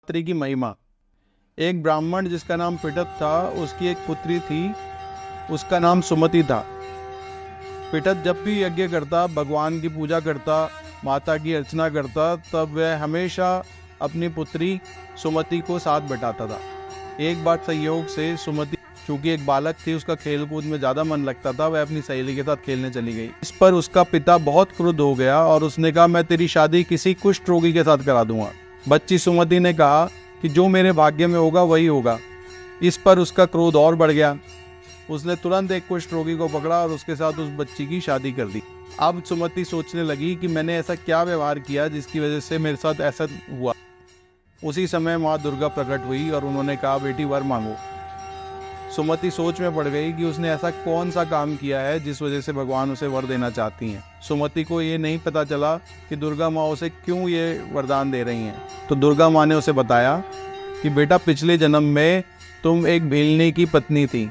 नवरात्रि की महिमा। एक ब्राह्मण जिसका नाम पिटत था, उसकी एक पुत्री थी, उसका नाम सुमति था। पिटत जब भी यज्ञ करता, भगवान की पूजा करता, माता की अर्चना करता, तब वह हमेशा अपनी पुत्री सुमति को साथ बैठाता था। एक बार संयोग से सुमति चूंकि एक बालक थी, उसका खेल कूद में ज्यादा मन लगता था, वह अपनी सहेली के साथ खेलने चली गई। इस पर उसका पिता बहुत क्रुद्ध हो गया और उसने कहा, मैं तेरी शादी किसी कुष्ठ रोगी के साथ करा दूंगा। बच्ची सुमति ने कहा कि जो मेरे भाग्य में होगा वही होगा। इस पर उसका क्रोध और बढ़ गया। उसने तुरंत एक कुष्ठ रोगी को पकड़ा और उसके साथ उस बच्ची की शादी कर दी। अब सुमति सोचने लगी कि मैंने ऐसा क्या व्यवहार किया जिसकी वजह से मेरे साथ ऐसा हुआ। उसी समय माँ दुर्गा प्रकट हुई और उन्होंने कहा, बेटी वर मांगो। सुमति सोच में पड़ गई कि उसने ऐसा कौन सा काम किया है जिस वजह से भगवान उसे वर देना चाहती हैं। सुमति को ये नहीं पता चला कि दुर्गा माँ उसे क्यों ये वरदान दे रही हैं। तो दुर्गा माँ ने उसे बताया कि बेटा, पिछले जन्म में तुम एक भेलनी की पत्नी थी।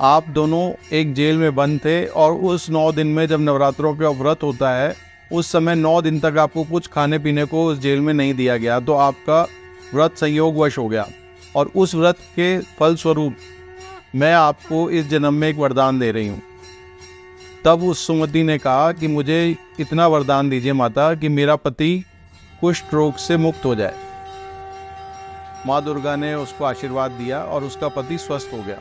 आप दोनों एक जेल में बंद थे और उस 9 दिन में जब नवरात्रों का व्रत होता है, उस समय 9 दिन तक आपको कुछ खाने पीने को उस जेल में नहीं दिया गया, तो आपका व्रत संयोगवश हो गया और उस व्रत के फलस्वरूप मैं आपको इस जन्म में एक वरदान दे रही हूँ। तब उस सुमति ने कहा कि मुझे इतना वरदान दीजिए माता कि मेरा पति कुष्ठ रोग से मुक्त हो जाए। माँ दुर्गा ने उसको आशीर्वाद दिया और उसका पति स्वस्थ हो गया।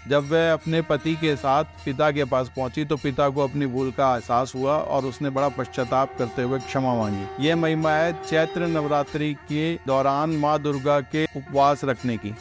जब वह अपने पति के साथ पिता के पास पहुंची तो पिता को अपनी भूल का एहसास हुआ और उसने बड़ा पश्चाताप करते हुए क्षमा मांगी। ये महिमा है चैत्र नवरात्रि के दौरान माँ दुर्गा के उपवास रखने की।